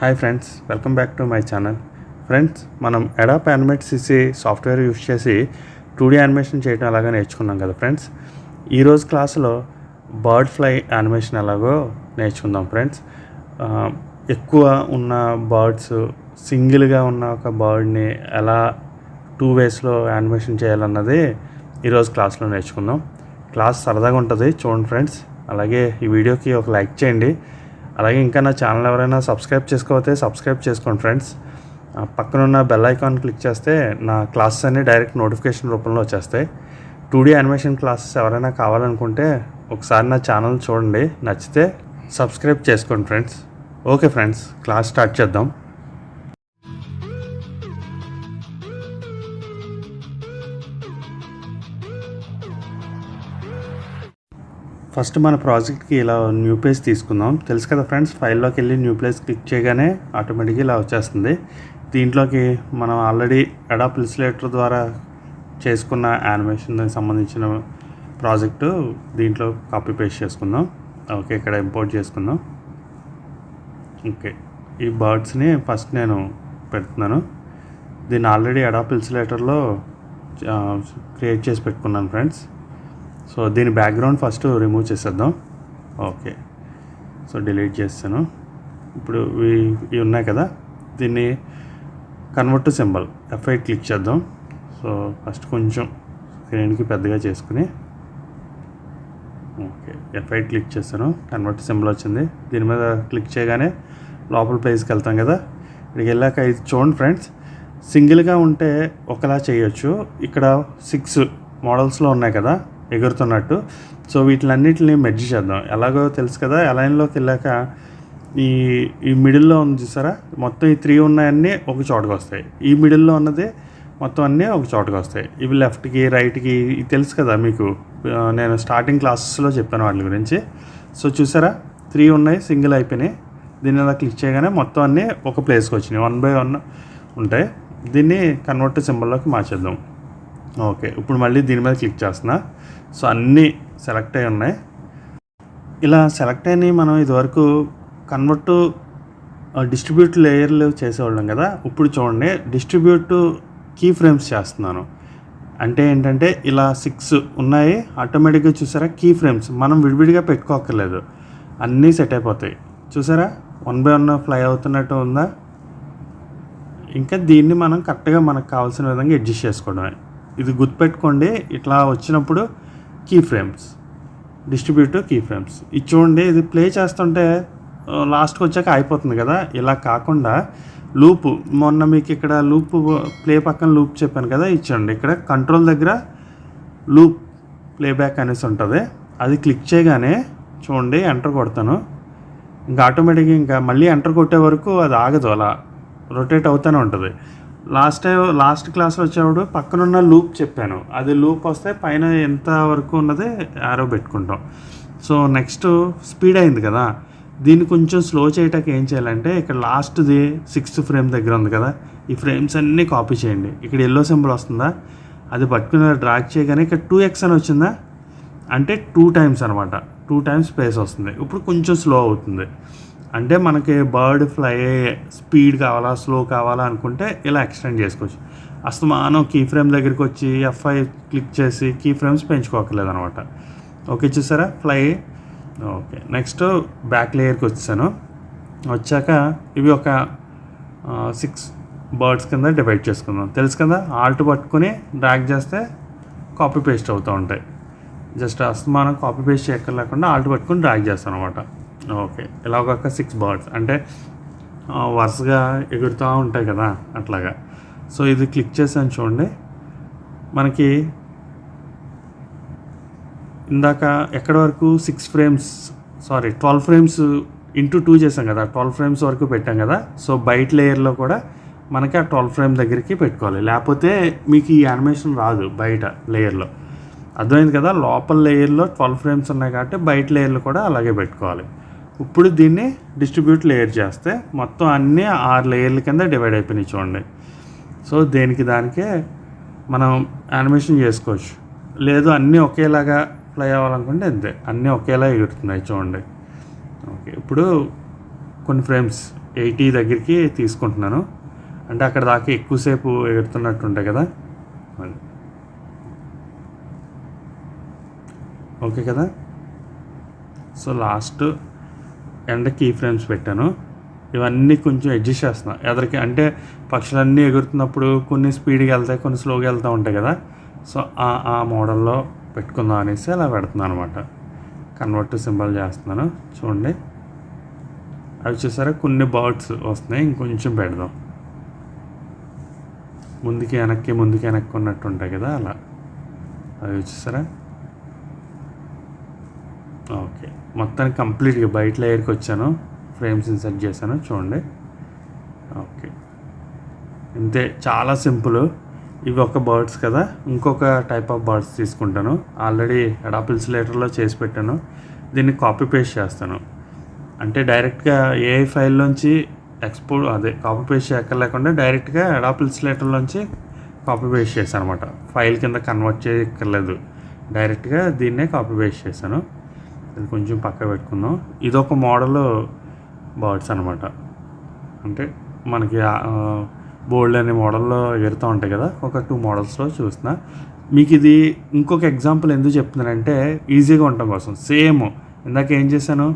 Hi friends, welcome back to my channel. Friends, మనం అడాప్ animate CC software use చేసి 2D animation చేయడం అలాగా నేర్చుకున్నాం కదా ఫ్రెండ్స్. ఈరోజు క్లాసులో బర్డ్ ఫ్లై యానిమేషన్ ఎలాగో నేర్చుకుందాం ఫ్రెండ్స్. ఎక్కువ ఉన్న బర్డ్స్, సింగిల్గా ఉన్న ఒక బర్డ్ని ఎలా 2 వేస్లో యానిమేషన్ చేయాలన్నది ఈరోజు క్లాస్లో నేర్చుకుందాం. క్లాస్ సరదాగా ఉంటుంది, చూడండి ఫ్రెండ్స్. అలాగే ఈ వీడియోకి ఒక లైక్ చేయండి. అలాగే ఇంకా నా ఛానల్ ఎవరైనా సబ్స్క్రైబ్ చేసుకోకపోతే సబ్స్క్రైబ్ చేసుకోండి ఫ్రెండ్స్. పక్కనున్న బెల్ ఐకాన్ క్లిక్ చేస్తే నా క్లాసెస్ అన్నీ డైరెక్ట్ నోటిఫికేషన్ రూపంలో వచ్చేస్తాయి. 2D యానిమేషన్ క్లాసెస్ ఎవరైనా కావాలనుకుంటే ఒకసారి నా ఛానల్ చూడండి, నచ్చితే సబ్స్క్రైబ్ చేసుకోండి friends. Okay friends, class start చేద్దాం. ఫస్ట్ మన ప్రాజెక్ట్కి ఇలా న్యూ పేజ్ తీసుకుందాం. తెలుసు కదా ఫ్రెండ్స్, ఫైల్లోకి వెళ్ళి న్యూ పేజ్ క్లిక్ చేయగానే ఆటోమేటిక్గా ఇలా వచ్చేస్తుంది. దీంట్లోకి మనం ఆల్రెడీ అడాప్ ఇల్యుస్ట్రేటర్ ద్వారా చేసుకున్న యానిమేషన్కి సంబంధించిన ప్రాజెక్టు దీంట్లో కాపీ పేస్ట్ చేసుకుందాం. ఓకే, ఇక్కడ ఇంపోర్ట్ చేసుకుందాం. ఓకే, ఈ బర్డ్స్ని ఫస్ట్ నేను పెడుతున్నాను. దీన్ని ఆల్రెడీ అడాప్ ఇల్యుస్ట్రేటర్లో క్రియేట్ చేసి పెట్టుకున్నాను ఫ్రెండ్స్. సో దీని బ్యాక్గ్రౌండ్ ఫస్ట్ రిమూవ్ చేసేద్దాం. ఓకే, సో డిలీట్ చేస్తాను. ఇప్పుడు ఇవి ఉన్నాయి కదా, దీన్ని convert to symbol F8 click చేద్దాం. సో ఫస్ట్ కొంచెం స్క్రీన్కి పెద్దగా చేసుకుని ఓకే F8 క్లిక్ చేస్తాను. కన్వర్ట్ టు సింబల్ వచ్చింది. దీని మీద క్లిక్ చేయగానే లోపల ప్లేస్కి వెళ్తాం కదా. ఇక్కడికి వెళ్ళాక ఇది చూడండి ఫ్రెండ్స్, సింగిల్గా ఉంటే ఒకలా చేయొచ్చు. ఇక్కడ 6 మోడల్స్లో ఉన్నాయి కదా ఎగురుతున్నట్టు. సో వీటిలన్నిటిని మెర్జ్ చేద్దాం. ఎలాగో తెలుసు కదా, అలైన్లోకి వెళ్ళాక ఈ మిడిల్లో ఉంది చూసారా, మొత్తం ఈ 3 ఉన్నాయన్నీ ఒక చోటకి వస్తాయి. ఈ మిడిల్లో ఉన్నది మొత్తం అన్నీ ఒక చోటకి వస్తాయి. ఇవి లెఫ్ట్కి రైట్కి తెలుసు కదా మీకు, నేను స్టార్టింగ్ క్లాసెస్లో చెప్పాను వాటి గురించి. సో చూసారా, 3 ఉన్నాయి, సింగిల్ అయిపోయినాయి. దీన్ని అలా క్లిక్ చేయగానే మొత్తం అన్నీ ఒక ప్లేస్కి వచ్చినాయి, 1 by 1 ఉంటాయి. దీన్ని కన్వర్ట్ సింబల్లోకి మార్చేద్దాం. ఓకే, ఇప్పుడు మళ్ళీ దీని మీద క్లిక్ చేస్తున్నా. సో అన్నీ సెలెక్ట్ అయి ఉన్నాయి. ఇలా సెలెక్ట్ అయినాయి మనం ఇదివరకు కన్వర్ట్ డిస్ట్రిబ్యూట్ లేయర్లు చేసేవాళ్ళం కదా. ఇప్పుడు చూడండి, డిస్ట్రిబ్యూట్ కీ ఫ్రేమ్స్ చేస్తున్నాను. అంటే ఏంటంటే ఇలా 6 ఉన్నాయి, ఆటోమేటిక్గా చూసారా కీ ఫ్రేమ్స్ మనం విడివిడిగా పెట్టుకోక్కర్లేదు, అన్నీ సెట్ అయిపోతాయి. చూసారా 1 by 1 ఫ్లై అవుతున్నట్టు ఉందా. ఇంకా దీన్ని మనం కరెక్ట్గా మనకు కావాల్సిన విధంగా అడ్జస్ట్ చేసుకోవడమే. ఇది గుర్తుపెట్టుకోండి, ఇట్లా వచ్చినప్పుడు key frames, distribute key frames. ఇది చూడండి, ఇది ప్లే చేస్తుంటే లాస్ట్కి వచ్చాక అయిపోతుంది కదా. ఇలా కాకుండా లూపు, మొన్న మీకు ఇక్కడ లూప్ ప్లే పక్కన లూప్ చెప్పాను కదా, ఇచ్చండి. ఇక్కడ కంట్రోల్ దగ్గర లూప్ ప్లేబ్యాక్ అనేసి ఉంటుంది. అది క్లిక్ చేయగానే చూడండి ఎంటర్ కొడతాను. ఇంకా ఆటోమేటిక్గా ఇంకా మళ్ళీ ఎంటర్ కొట్టే వరకు అది ఆగదు, అలా రొటేట్ అవుతూనే ఉంటుంది. లాస్ట్ క్లాస్లో వచ్చేవాడు పక్కనున్న లూప్ చెప్పాను, అది లూప్ వస్తే పైన ఎంత వరకు ఉన్నది యారో పెట్టుకుంటాం. సో నెక్స్ట్ స్పీడ్ అయింది కదా, దీన్ని కొంచెం స్లో చేయటానికి ఏం చేయాలంటే ఇక్కడ లాస్ట్ది 6th ఫ్రేమ్ దగ్గర ఉంది కదా, ఈ ఫ్రేమ్స్ అన్నీ కాపీ చేయండి. ఇక్కడ ఎల్లో సింబల్ వస్తుందా, అది పట్టుకుని డ్రాగ్ చేయగానే ఇక్కడ 2x అని వచ్చిందా, అంటే 2 times అనమాట. 2 times స్పేస్ వస్తుంది. ఇప్పుడు కొంచెం స్లో అవుతుంది. అంటే మనకి బర్డ్ ఫ్లై స్పీడ్ కావాలా స్లో కావాలా అనుకుంటే ఇలా ఎక్స్టెండ్ చేసుకోవచ్చు. అస్తమానం కీ ఫ్రేమ్ దగ్గరికి వచ్చి F5 క్లిక్ చేసి కీ ఫ్రేమ్స్ పెంచుకోకర్లేదు అనమాట. ఓకే, చూసారా ఫ్లై. ఓకే, నెక్స్ట్ బ్యాక్ లేయర్కి వచ్చాను. వచ్చాక ఇవి ఒక 6 బర్డ్స్ కింద డివైడ్ చేసుకుందాం. తెలుసు కదా, ఆల్ట్ పట్టుకుని డ్రాగ్ చేస్తే కాపీ పేస్ట్ అవుతూ ఉంటాయి. జస్ట్ అస్తమానం కాపీ పేస్ట్ చేయక్కర్లేకుండా ఆల్ట్ పట్టుకుని డ్రాగ్ చేస్తాను అనమాట. ఓకే, ఇలా ఒక 6 బర్డ్స్ అంటే వరుసగా ఎగురుతూ ఉంటాయి కదా అట్లాగా. సో ఇది క్లిక్ చేసాను చూడండి, మనకి ఇందాక ఎక్కడి వరకు 12 ఫ్రేమ్స్ ఇంటూ 2 చేసాం కదా, 12 ఫ్రేమ్స్ వరకు పెట్టాం కదా. సో బయట లేయర్లో కూడా మనకి ఆ 12 ఫ్రేమ్ దగ్గరికి పెట్టుకోవాలి, లేకపోతే మీకు ఈ యానిమేషన్ రాదు బయట లేయర్లో. అర్థమైంది కదా, లోపల లేయర్లో 12 ఫ్రేమ్స్ ఉన్నాయి కాబట్టి బయట లేయర్లు కూడా అలాగే పెట్టుకోవాలి. ఇప్పుడు దీన్ని డిస్ట్రిబ్యూట్ లేయర్ చేస్తే మొత్తం అన్నీ 6 లేయర్ల కింద డివైడ్ అయిపోయినాయి చూడండి. సో దానికే మనం యానిమేషన్ చేసుకోవచ్చు. లేదు అన్నీ ఒకేలాగా ఫ్లై అవ్వాలనుకుంటే అంతే, అన్నీ ఒకేలా ఎగురుతున్నాయి చూడండి. ఓకే, ఇప్పుడు కొన్ని ఫ్రేమ్స్ 80 దగ్గరికి తీసుకుంటున్నాను. అంటే అక్కడ దాకా ఎక్కువసేపు ఎగురుతున్నట్టు ఉంటాయి కదా. ఓకే కదా. సో లాస్ట్ ఎండ కీ ఫ్రేమ్స్ పెట్టాను. ఇవన్నీ కొంచెం అడ్జస్ట్ చేస్తున్నా ఎదరికి, అంటే పక్షులన్నీ ఎగురుతున్నప్పుడు కొన్ని స్పీడ్గా వెళ్తాయి, కొన్ని స్లోగా వెళ్తూ ఉంటాయి కదా. సో ఆ మోడల్లో పెట్టుకుందాం అనేసి అలా పెడుతున్నాను అనమాట. కన్వర్ట్ సింబల్ చేస్తున్నాను చూడండి. అవి చూసారా కొన్ని బర్డ్స్ వస్తున్నాయి, ఇంకొంచెం పెడదాం. ముందుకి వెనక్కి ఉన్నట్టు ఉంటాయి కదా, అలా అవి చూసారా. ఓకే, మొత్తానికి కంప్లీట్గా బయట లేయర్కి వచ్చాను, ఫ్రేమ్స్ ఇన్సర్ట్ చేశాను చూడండి. ఓకే, ఇంతే, చాలా సింపుల్. ఇవి ఒక బర్డ్స్ కదా, ఇంకొక టైప్ ఆఫ్ బర్డ్స్ తీసుకుంటాను. ఆల్రెడీ అడాప్ ఇన్సులేటర్లో చేసి పెట్టాను. దీన్ని కాపీ పేస్ట్ చేస్తాను. అంటే డైరెక్ట్గా ఏఐ ఫైల్లోంచి కాపీ పేస్ట్ చేయక్కర్లేకుండా డైరెక్ట్గా అడాప్ ఇన్సులేటర్లోంచి కాపీ పేస్ట్ చేశాను అనమాట. ఫైల్ కింద కన్వర్ట్ చేయక్కర్లేదు, డైరెక్ట్గా దీన్నే కాపీ పేస్ట్ చేశాను. ఇది కొంచెం పక్క పెట్టుకుందాం. ఇదొక మోడల్ బర్డ్స్ అనమాట. అంటే మనకి బోల్డ్ అనే మోడల్లో ఎగురుతూ ఉంటాయి కదా, ఒక 2 మోడల్స్లో చూస్తున్నా. మీకు ఇది ఇంకొక ఎగ్జాంపుల్ ఎందుకు చెప్తున్నానంటే ఈజీగా ఉండటం కోసం. సేమ్ ఇందాక ఏం చేశాను,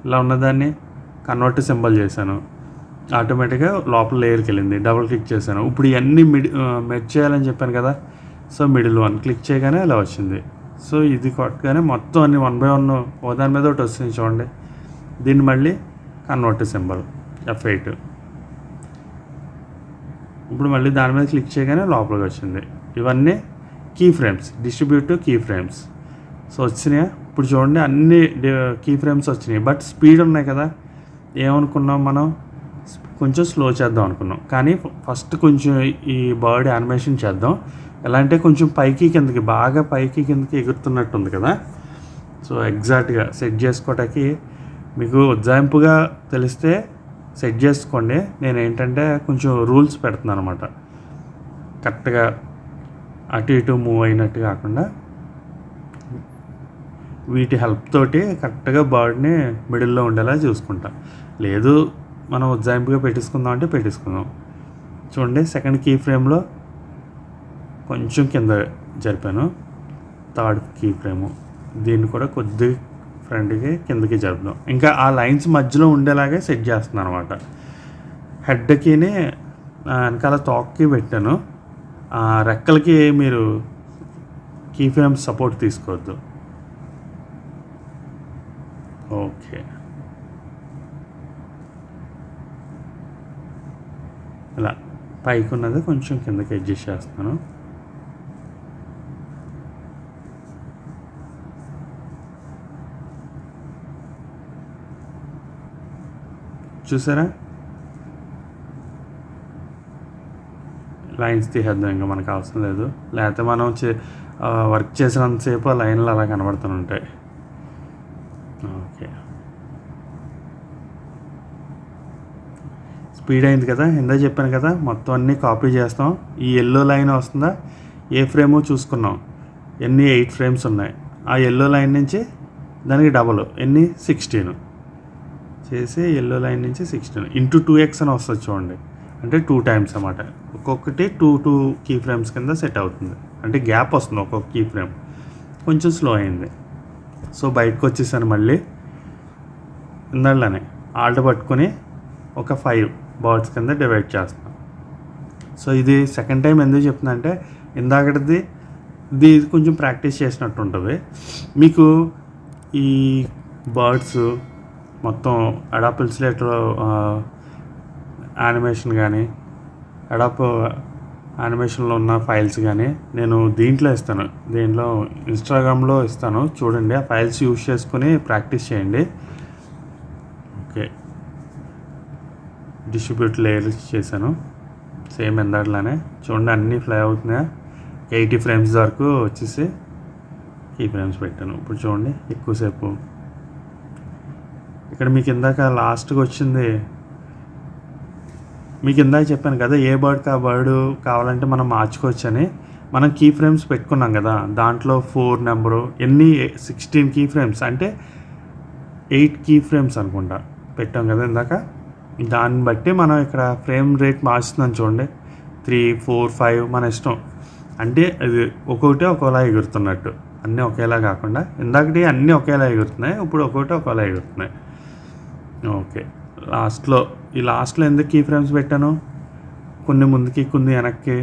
ఇలా ఉన్నదాన్ని కన్వర్ట్ సింబల్ చేశాను, ఆటోమేటిక్గా లోపల లేయర్కి వెళ్ళింది, డబుల్ క్లిక్ చేశాను. ఇప్పుడు ఇవన్నీ మెర్జ్ చేయాలని చెప్పాను కదా. సో మిడిల్ 1 క్లిక్ చేయగానే ఇలా వచ్చింది. సో ఇది కొట్టగానే మొత్తం అన్ని 1 by 1 ఒకదాని మీద ఒకటి వస్తుంది చూడండి. దీన్ని మళ్ళీ కన్వర్ట్ సింబల్ F8. ఇప్పుడు మళ్ళీ దాని మీద క్లిక్ చేయగానే లోపలికి వచ్చింది. ఇవన్నీ key frames, distribute key frames. So వచ్చినాయా, ఇప్పుడు చూడండి అన్ని కీ ఫ్రేమ్స్ వచ్చినాయి. బట్ స్పీడ్ ఉన్నాయి కదా. ఏమనుకున్నాం మనం, కొంచెం స్లో చేద్దాం అనుకున్నాం. కానీ ఫస్ట్ కొంచెం ఈ బర్డ్ యానిమేషన్ చేద్దాం. ఎలా అంటే కొంచెం పైకి కిందకి, బాగా పైకి కిందకి ఎగురుతున్నట్టు ఉంది కదా. సో ఎగ్జాక్ట్గా సెట్ చేసుకోవటానికి మీకు ఉజ్జాయింపుగా తెలిస్తే సెట్ చేసుకోండి. నేను ఏంటంటే కొంచెం రూల్స్ పెడుతున్నాను అనమాట. కరెక్ట్గా అటు ఇటు మూవ్ అయినట్టు కాకుండా వీటి హెల్ప్ తోటి కరెక్ట్గా బర్డ్ని మిడిల్లో ఉండేలా చూసుకుంటా. లేదు మనం ఉజ్జాయింపుగా పెట్టేసుకుందాం అంటే పెట్టేసుకుందాం. చూడండి సెకండ్ కీ ఫ్రేమ్లో కొంచెం కింద జరిపాను. థర్డ్ కీ ఫ్రేము దీన్ని కూడా కొద్ది ఫ్రంట్కి కిందకి జరుపుదాం. ఇంకా ఆ లైన్స్ మధ్యలో ఉండేలాగే సెట్ చేస్తున్నాను అనమాట. హెడ్కి వెనకాల తోక్కి పెట్టాను. రెక్కలకి మీరు కీ ఫ్రేమ్ సపోర్ట్ తీసుకోవద్దు. ఓకే, ఇలా పైకి ఉన్నది కొంచెం కిందకి అడ్జస్ట్ చేస్తున్నాను. చూసారా, లైన్స్ తీసేద్దాం, ఇంకా మనకు అవసరం లేదు. లేకపోతే మనం వర్క్ చేసినంతసేపు ఆ లైన్లు అలా కనబడుతూ ఉంటాయి. ఓకే, స్పీడ్ అయింది కదా. ఇందా చెప్పాను కదా, మొత్తం అన్నీ కాపీ చేస్తాం. ఈ ఎల్లో లైన్ వస్తుందా, ఏ ఫ్రేమో చూసుకున్నాం, ఎన్ని 8 ఫ్రేమ్స్ ఉన్నాయి. ఆ ఎల్లో లైన్ నుంచి దానికి డబల్ ఎన్ని 16 చేసి ఎల్లో లైన్ నుంచి 16 ఇంటూ 2x అని వస్తుంది చూడండి. అంటే 2 times అన్నమాట. ఒక్కొక్కటి 2 కీ ఫ్రేమ్స్ కింద సెట్ అవుతుంది. అంటే గ్యాప్ వస్తుంది ఒక్కొక్క కీ ఫ్రేమ్. కొంచెం స్లో అయింది. సో బయటకు వచ్చేసాను. మళ్ళీ ఇందాళ్ళనే ఆల్ట్ పట్టుకొని ఒక 5 బర్డ్స్ కింద డివైడ్ చేస్తాను. సో ఇది సెకండ్ టైం ఎందుకు చెప్తున్నా అంటే ఇందాకటిది ఇది కొంచెం ప్రాక్టీస్ చేసినట్టు ఉంటుంది. మీకు ఈ బర్డ్స్ మొత్తం అడాప్ ఇన్సులేటర్ యానిమేషన్ కానీ అడాప్ యానిమేషన్లో ఉన్న ఫైల్స్ కానీ నేను దీంట్లో ఇస్తాను, దీంట్లో ఇన్స్టాగ్రామ్లో ఇస్తాను చూడండి. ఆ ఫైల్స్ యూజ్ చేసుకుని ప్రాక్టీస్ చేయండి. ఓకే, డిస్ట్రిబ్యూట్ లేయర్ చేశాను సేమ్ ఎందాట్లానే. చూడండి అన్నీ ఫ్లై అవుతున్నాయా. 80 frames వరకు వచ్చేసి కీ ఫ్రేమ్స్ పెట్టాను. ఇప్పుడు చూడండి ఎక్కువసేపు. ఇక్కడ మీకు ఇందాక లాస్ట్కి వచ్చింది, మీకు ఇందాక చెప్పాను కదా ఏ బర్డ్కి ఆ బర్డ్ కావాలంటే మనం మార్చుకోవచ్చని. మనం కీ ఫ్రేమ్స్ పెట్టుకున్నాం కదా, దాంట్లో 4 నెంబరు ఎన్ని 16 కీ ఫ్రేమ్స్ అంటే 8 కీ ఫ్రేమ్స్ అనుకుంటా పెట్టాం కదా ఇందాక. దాన్ని బట్టి మనం ఇక్కడ ఫ్రేమ్ రేట్ మార్చుతున్నాం చూడండి, 3, 4, 5 మన ఇష్టం. అంటే అది ఒక్కొక్కటి ఒక్కోలా ఎగురుతున్నట్టు, అన్నీ ఒకేలా కాకుండా. ఇందాకటి అన్నీ ఒకేలా ఎగురుతున్నాయి, ఇప్పుడు ఒక్కొక్కటి ఒకేలా ఎగురుతున్నాయి. ఓకే, లాస్ట్లో ఎందుకు కీ ఫ్రేమ్స్ పెట్టాను, కొన్ని ముందుకి కొన్ని వెనక్కి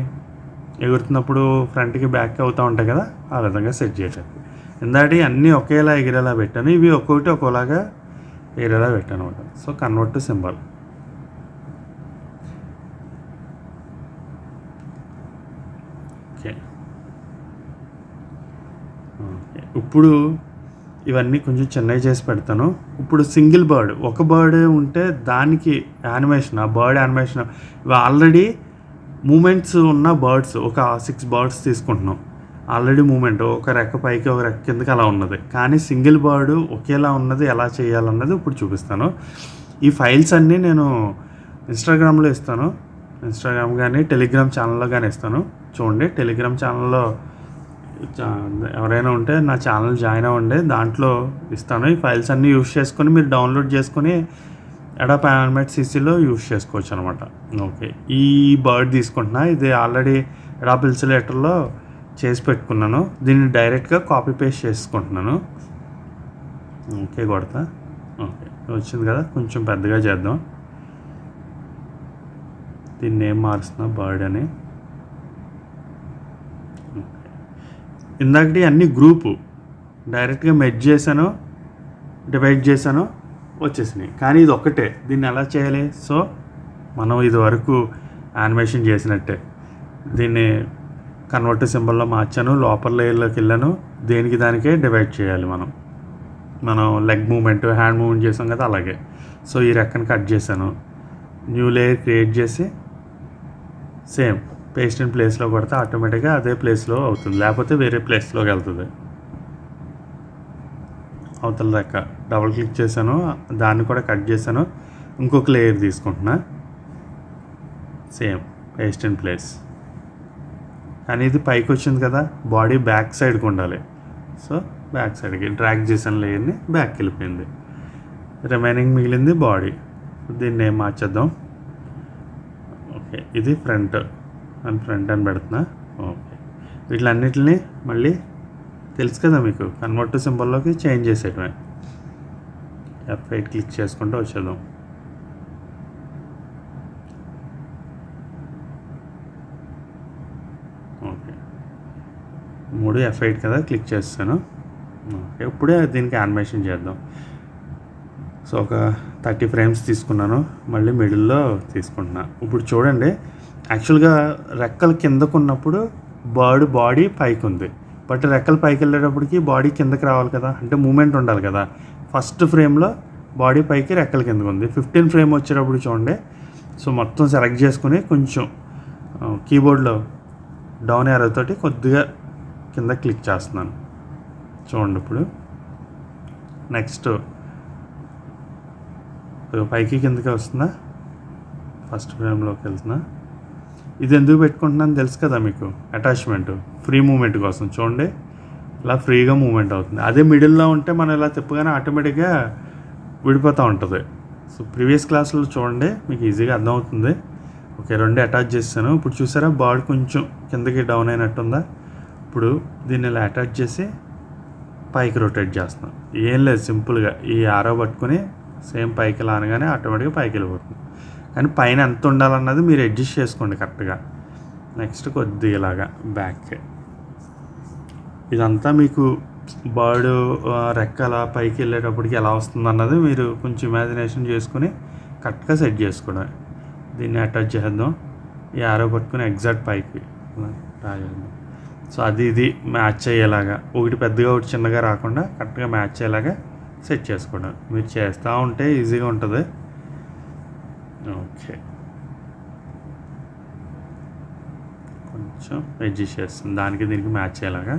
ఎగురుతున్నప్పుడు ఫ్రంట్కి బ్యాక్ అవుతూ ఉంటాయి కదా, ఆ విధంగా సెట్ చేయడానికి. ఇందాక అన్నీ ఒకేలా ఎగిరేలా పెట్టాను, ఇవి ఒక్కొక్కటి ఒక్కోలాగా ఎగిరేలా పెట్టాను అనమాట. So convert to symbol. Okay, ఇప్పుడు ఇవన్నీ కొంచెం చిన్నవి చేసి పెడతాను. ఇప్పుడు సింగిల్ బర్డ్, ఒక బర్డ్ ఉంటే దానికి యానిమేషన్, ఆ బర్డ్ యానిమేషన్ ఇవి ఆల్రెడీ మూమెంట్స్ ఉన్న బర్డ్స్ ఒక 6 బర్డ్స్ తీసుకుంటున్నాం. ఆల్రెడీ మూమెంట్, ఒక రెక్క పైకి ఒక రెక్క కిందకి అలా ఉన్నది. కానీ సింగిల్ బర్డ్ ఒకేలా ఉన్నది ఎలా చేయాలన్నది ఇప్పుడు చూపిస్తాను. ఈ ఫైల్స్ అన్నీ నేను ఇన్స్టాగ్రామ్లో ఇస్తాను, ఇన్స్టాగ్రామ్ కానీ టెలిగ్రామ్ ఛానల్లో కానీ ఇస్తాను. చూడండి, టెలిగ్రామ్ ఛానల్లో ఎవరైనా ఉంటే నా ఛానల్ జాయిన్ అవ్వండి, దాంట్లో ఇస్తాను. ఈ ఫైల్స్ అన్నీ యూస్ చేసుకొని మీరు డౌన్లోడ్ చేసుకొని అడాబ్ యానిమేట్ CCలో యూస్ చేసుకోవచ్చు అనమాట. ఓకే, ఈ బర్డ్ తీసుకుంటున్నా, ఇది ఆల్రెడీ అడాబ్ ఇల్యుస్ట్రేటర్లో చేసి పెట్టుకున్నాను. దీన్ని డైరెక్ట్గా కాపీ పేస్ట్ చేసుకుంటున్నాను. ఓకే, కొడతా. ఓకే, వచ్చింది కదా, కొంచెం పెద్దగా చేద్దాం. దీన్ని ఏం మారుస్తున్నా, బర్డ్ అని. ఇందాకటి అన్ని గ్రూపు డైరెక్ట్గా మెర్జ్ చేశాను, డివైడ్ చేశాను, వచ్చేసినాయి. కానీ ఇది ఒక్కటే, దీన్ని ఎలా చేయాలి? సో మనం ఇది వరకు యానిమేషన్ చేసినట్టే దీన్ని కన్వర్ట్ సింబల్లో మార్చాను, లోపల లేయర్లోకి వెళ్ళాను, దేనికి దానికే డివైడ్ చేయాలి. మనం లెగ్ మూమెంట్, హ్యాండ్ మూమెంట్ చేసాం కదా, అలాగే. సో ఈ రెక్కను కట్ చేశాను, న్యూ లేయర్ క్రియేట్ చేసి సేమ్ పేస్ట్ ఇన్ ప్లేస్లో కొడితే ఆటోమేటిక్గా అదే ప్లేస్లో అవుతుంది, లేకపోతే వేరే ప్లేస్లోకి వెళ్తుంది. అవతల రెక్క డబుల్ క్లిక్ చేశాను, దాన్ని కూడా కట్ చేశాను, ఇంకొక లేయర్ తీసుకుంటున్నా, సేమ్ పేస్ట్ ఇన్ ప్లేస్. కానీ ఇది పైకి వచ్చింది కదా, బాడీ బ్యాక్ సైడ్కి ఉండాలి. సో బ్యాక్ సైడ్కి డ్రాగ్ చేసిన లేయర్ని బ్యాక్కి వెళ్ళిపోయింది, రిమైనింగ్ మిగిలింది బాడీ. దీన్ని ఏం మార్చేద్దాం. ఓకే, ఇది ఫ్రంట్ అని పెడుతున్నా. ఓకే, వీటిలన్నిటిని మళ్ళీ తెలుసు కదా మీకు, కన్వర్ట్ సింబల్లోకి చేంజ్ చేసేయటమే. F8 క్లిక్ చేసుకుంటూ వచ్చేద్దాం. ఓకే, 3 F8 కదా, క్లిక్ చేస్తాను. ఓకే, ఇప్పుడే దీనికి యానిమేషన్ చేద్దాం. సో ఒక 30 ఫ్రేమ్స్ తీసుకున్నాను, మళ్ళీ మిడిల్లో తీసుకుంటున్నా. ఇప్పుడు చూడండి, యాక్చువల్గా రెక్కలు కిందకు ఉన్నప్పుడు బర్డ్ బాడీ పైకి ఉంది, బట్ రెక్కలు పైకి వెళ్ళేటప్పటికి బాడీ కిందకి రావాలి కదా, అంటే మూమెంట్ ఉండాలి కదా. ఫస్ట్ ఫ్రేమ్లో బాడీ పైకి రెక్కల కిందకు ఉంది. 15 ఫ్రేమ్ వచ్చేటప్పుడు చూడండి, సో మొత్తం సెలెక్ట్ చేసుకుని కొంచెం కీబోర్డ్లో డౌన్ యారో తోటి కొద్దిగా కింద క్లిక్ చేస్తున్నాను. చూడండి, ఇప్పుడు నెక్స్ట్ పైకి కిందకి వస్తుందా, ఫస్ట్ ఫ్రేమ్లోకి వెళ్తున్నా. ఇది ఎందుకు పెట్టుకుంటున్నాను తెలుసు కదా మీకు, అటాచ్మెంట్ ఫ్రీ మూమెంట్ కోసం. చూడండి, ఇలా ఫ్రీగా మూమెంట్ అవుతుంది. అదే మిడిల్లో ఉంటే మనం ఇలా తిప్పగానే ఆటోమేటిక్గా విడిపోతూ ఉంటుంది. సో ప్రీవియస్ క్లాసులో చూడండి, మీకు ఈజీగా అర్థమవుతుంది. ఓకే, 2 అటాచ్ చేస్తాను. ఇప్పుడు చూసారా, బాడీ కొంచెం కిందకి డౌన్ అయినట్టుందా. ఇప్పుడు దీన్ని ఇలా అటాచ్ చేసి పైకి రొటేట్ చేస్తున్నాం. ఏం లేదు, సింపుల్గా ఈ ఆరో పట్టుకుని సేమ్ పైకి ఇలా అనగానే ఆటోమేటిక్గా పైకి వెళ్ళిపోతుంది. కానీ పైన ఎంత ఉండాలన్నది మీరు అడ్జస్ట్ చేసుకోండి కరెక్ట్గా. నెక్స్ట్ కొద్దిగా ఇలాగా బ్యాక్. ఇదంతా మీకు బర్డ్ రెక్కల పైకి వెళ్ళేటప్పటికి ఎలా వస్తుంది అన్నది మీరు కొంచెం ఇమాజినేషన్ చేసుకుని కరెక్ట్గా సెట్ చేసుకోవడం. దీన్ని అటాచ్ చేద్దాం, ఈ ఆరో పట్టుకుని ఎగ్జాక్ట్ పైకి డ్రా చేద్దాం. సో ఇది మ్యాచ్ అయ్యేలాగా, ఒకటి పెద్దగా ఒకటి చిన్నగా రాకుండా కరెక్ట్గా మ్యాచ్ అయ్యేలాగా సెట్ చేసుకోవడం. మీరు చేస్తూ ఉంటే ఈజీగా ఉంటుంది. ఓకే, కొంచెం అడ్జస్ట్ చేస్తుంది దానికి దీనికి మ్యాచ్ అయ్యేలాగా.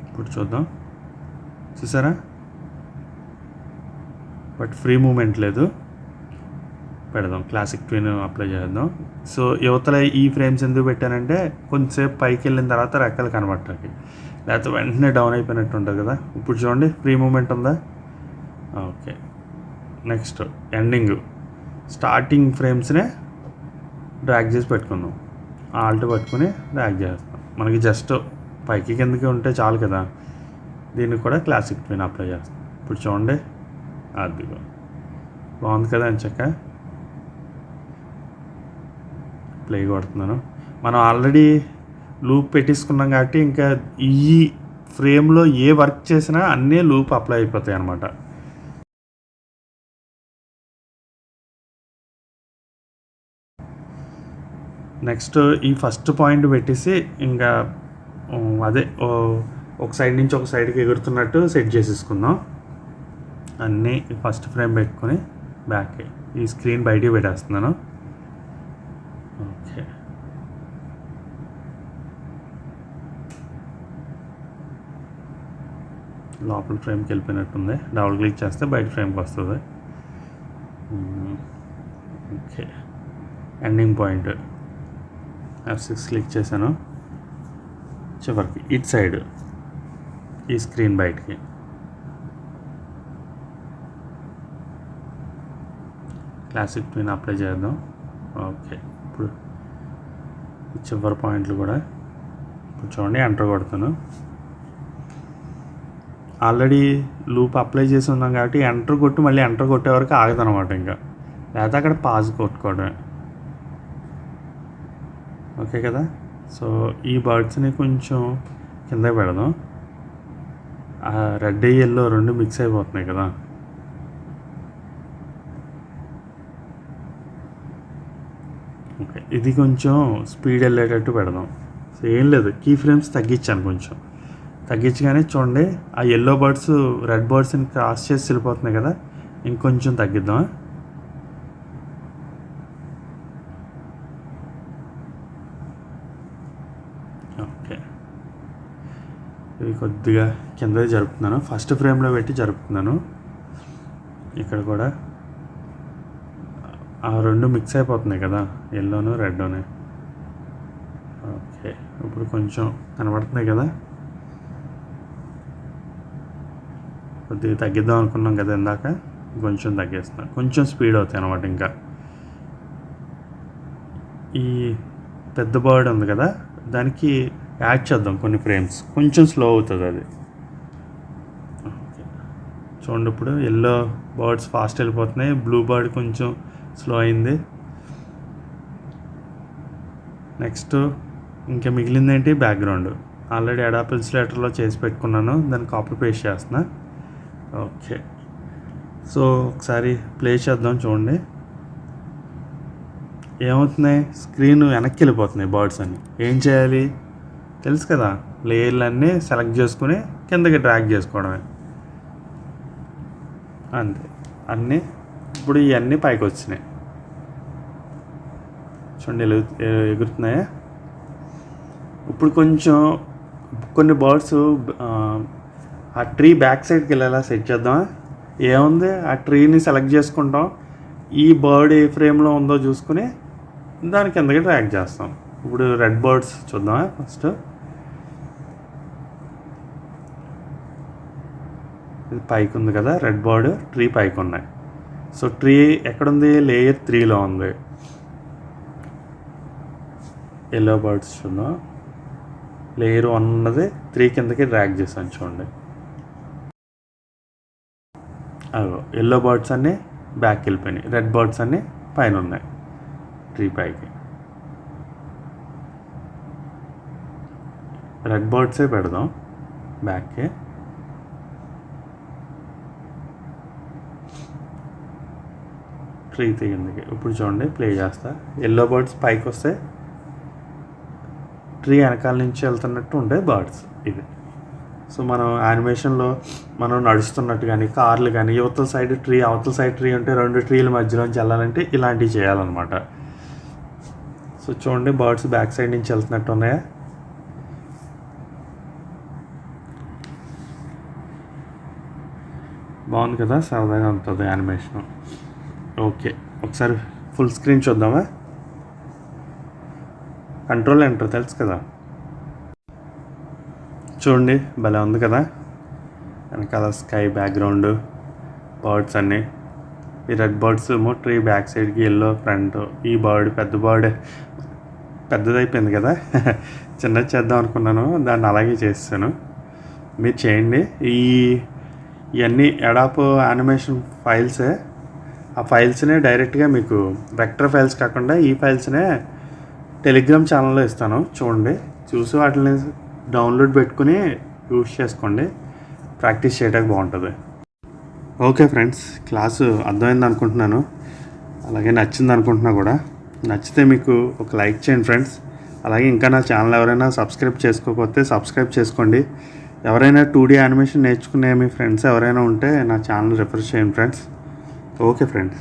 ఇప్పుడు చూద్దాం, చూసారా, బట్ ఫ్రీ మూమెంట్ లేదు. పెడదాం, క్లాసిక్ ట్విన్ అప్లై చేద్దాం. సో యువతల ఈ ఫ్రేమ్స్ ఎందుకు పెట్టానంటే కొంచెంసేపు పైకి వెళ్ళిన తర్వాత రెక్కలు కనబడటానికి. లేకపోతే వెంటనే డౌన్ అయిపోయినట్టు ఉంటుంది కదా. ఇప్పుడు చూడండి ఫ్రీ మూమెంట్ ఉందా. ఓకే, నెక్స్ట్ ఎండింగ్ స్టార్టింగ్ ఫ్రేమ్స్నే డ్రాగ్ చేసి పెట్టుకుందాం. ఆల్ట్ పట్టుకుని డ్రాగ్ చేస్తాం. మనకి జస్ట్ పైకి కిందకి ఉంటే చాలు కదా. దీనికి కూడా క్లాసిక్ ట్విన్ అప్లై చేస్తాం. ఇప్పుడు చూడండి, అదిగో బాగుంది కదా. ఎంచక్క ప్లే కొడుతున్నాను. మనం ఆల్రెడీ లూప్ పెట్టేసుకున్నాం కాబట్టి ఇంకా ఈ ఫ్రేమ్లో ఏ వర్క్ చేసినా అన్నీ లూప్ అప్లై అయిపోతాయి అన్నమాట. నెక్స్ట్ ఈ ఫస్ట్ పాయింట్ పెట్టేసి ఇంకా అదే ఒక సైడ్ నుంచి ఒక సైడ్కి ఎగురుతున్నట్టు సెట్ చేసేసుకుందాం. అన్నీ ఫస్ట్ ఫ్రేమ్ పెట్టుకొని బ్యాక్ ఈ స్క్రీన్ బయటికి పెట్టేస్తున్నాను. ఓకే, లోపల ఫ్రేమ్కి వెళ్ళిపోయినట్టుంది. డబుల్ క్లిక్ చేస్తే బయట ఫ్రేమ్కి వస్తుంది. Okay, ending point F6 click చేశాను. చివరికి ఇట్ సైడ్ ఈ స్క్రీన్ బయటికి క్లాసిక్ ట్విన్ అప్లై చేద్దాం. ఓకే, ఇప్పుడు చివరి పాయింట్లు కూడా ఇప్పుడు చూడండి ఎంటర్ కొడతాను. ఆల్రెడీ లూప్ అప్లై చేసి ఉన్నాం కాబట్టి ఎంటర్ కొట్టి మళ్ళీ ఎంటర్ కొట్టే వరకు ఆగదనమాట. ఇంకా లేకపోతే అక్కడ పాజ్ కొట్టుకోవడమే. ఓకే కదా. సో ఈ బర్డ్స్ని కొంచెం కింద పెడదాం. రెడ్ ఎల్లో రెండు మిక్స్ అయిపోతున్నాయి కదా. ఓకే, ఇది కొంచెం స్పీడ్ వెళ్ళేటట్టు పెడదాం. సో ఏం లేదు, కీ ఫ్రేమ్స్ తగ్గించాను. కొంచెం తగ్గించగానే చూడండి ఆ ఎల్లో బర్డ్స్ రెడ్ బర్డ్స్ని క్రాస్ చేసి వెళ్ళిపోతున్నాయి కదా. ఇంకొంచెం తగ్గిద్దాం. ఓకే, ఇవి కొద్దిగా కింద జరుపుతున్నాను. ఫస్ట్ ఫ్రేమ్లో పెట్టి జరుపుతున్నాను. ఇక్కడ కూడా ఆ రెండు మిక్స్ అయిపోతున్నాయి కదా, ఎల్లోను రెడ్ను. ఓకే, ఇప్పుడు కొంచెం కనబడుతున్నాయి కదా. కొద్దిగా తగ్గిద్దాం అనుకున్నాం కదా ఇందాక, కొంచెం తగ్గిస్తున్నాను. కొంచెం స్పీడ్ అవుతాయి అన్నమాట. ఇంకా ఈ పెద్ద బర్డ్ ఉంది కదా, దానికి యాడ్ చేద్దాం కొన్ని ఫ్రేమ్స్. కొంచెం స్లో అవుతుంది అది. ఓకే, చూడండి ఇప్పుడు ఎల్లో బర్డ్స్ ఫాస్ట్ వెళ్ళిపోతున్నాయి, బ్లూ బర్డ్ కొంచెం స్లో అయింది. నెక్స్ట్ ఇంకా మిగిలింది ఏంటి, బ్యాక్గ్రౌండ్. ఆల్రెడీ అడాబ్ ఇల్యుస్ట్రేటర్లో చేసి పెట్టుకున్నాను, దాన్ని కాపీ పేస్ట్ చేస్తున్నా. ఓకే, సో ఒకసారి ప్లే చేద్దాం. చూడండి ఏమవుతున్నాయి, స్క్రీన్ వెనక్కి వెళ్ళిపోతున్నాయి బర్డ్స్ అన్ని. ఏం చేయాలి తెలుసు కదా, లేయర్లన్నీ సెలెక్ట్ చేసుకుని కిందకి డ్రాగ్ చేసుకోవడమే అంతే. అన్నీ ఇప్పుడు ఇవన్నీ పైకి వచ్చినాయి చూడండి, ఎగురుతున్నాయా. ఇప్పుడు కొంచెం కొన్ని బర్డ్స్ ఆ ట్రీ బ్యాక్ సైడ్కి వెళ్ళేలా సెట్ చేద్దాం. ఏముంది, ఆ ట్రీని సెలెక్ట్ చేసుకుంటాం. ఈ బర్డ్ ఏ ఫ్రేమ్లో ఉందో చూసుకుని దాని కిందకి డ్రాగ్ చేస్తాం. ఇప్పుడు రెడ్ బర్డ్స్ చూద్దాం. ఫస్ట్ ఇది పైకి ఉంది కదా, రెడ్ బర్డ్ ట్రీ పైకి ఉన్నాయి. సో ట్రీ ఎక్కడుంది, లేయర్ 3లో ఉంది. ఎల్లో బర్డ్స్ చూద్దాం, లేయర్ 1 ఉన్నది 3 కిందకి డ్రాగ్ చేసాను చూడండి. అదో ఎల్లో బర్డ్స్ అన్నీ బ్యాక్ వెళ్ళిపోయినాయి, రెడ్ బర్డ్స్ అన్నీ పైన ఉన్నాయి ట్రీ పైకి. రెడ్ బర్డ్సే పెడదాం బ్యాక్కి. ట్రీ కిందకి. ఇప్పుడు చూడండి ప్లే చేస్తా. ఎల్లో బర్డ్స్ పైకి వస్తే ట్రీ వెనకాల నుంచి వెళ్తున్నట్టు ఉండే బర్డ్స్ ఇది. సో మనం యానిమేషన్లో మనం నడుస్తున్నట్టు కానీ, కార్లు కానీ, యువతల సైడ్ ట్రీ అవతల సైడ్ ట్రీ ఉంటే 2 ట్రీల మధ్యలోంచి వెళ్ళాలంటే ఇలాంటివి చేయాలన్నమాట. సో చూడండి బర్డ్స్ బ్యాక్ సైడ్ నుంచి వెళ్తున్నట్టు ఉన్నాయా. బాగుంది కదా, సరదాగా ఉంటుంది యానిమేషన్. ఓకే, ఒకసారి ఫుల్ స్క్రీన్ చూద్దామా. కంట్రోల్ ఎంటర్ తెలుసు కదా. చూడండి భలే ఉంది కదా, వెనకాల స్కై బ్యాక్గ్రౌండ్, బర్డ్స్ అన్నీ. ఈ రెడ్ బర్డ్స్ ఏమో ట్రీ బ్యాక్ సైడ్కి, ఎల్లో ఫ్రంట్. ఈ బర్డ్ పెద్ద బర్డ్ పెద్దదైపోయింది కదా, చిన్నది చేద్దాం అనుకున్నాను, దాన్ని అలాగే చేస్తాను. మీరు చేయండి. ఇవన్నీ ఎడాప్ యానిమేషన్ ఫైల్సే. ఆ ఫైల్స్నే డైరెక్ట్గా మీకు వెక్టర్ ఫైల్స్ కాకుండా ఈ ఫైల్స్నే టెలిగ్రామ్ ఛానల్లో ఇస్తాను. చూడండి, చూసి వాటిని డౌన్లోడ్ పెట్టుకుని యూస్ చేసుకోండి. ప్రాక్టీస్ చేయడానికి బాగుంటుంది. ఓకే ఫ్రెండ్స్, క్లాసు అర్థమైంది అనుకుంటున్నాను, అలాగే నచ్చింది అనుకుంటున్నా కూడా. నచ్చితే మీకు ఒక లైక్ చేయండి ఫ్రెండ్స్. అలాగే ఇంకా నా ఛానల్ ఎవరైనా సబ్స్క్రైబ్ చేసుకోకపోతే సబ్స్క్రైబ్ చేసుకోండి. ఎవరైనా 2D యానిమేషన్ నేర్చుకునే మీ ఫ్రెండ్స్ ఎవరైనా ఉంటే నా ఛానల్ రిఫర్ చేయండి ఫ్రెండ్స్. Okay friends.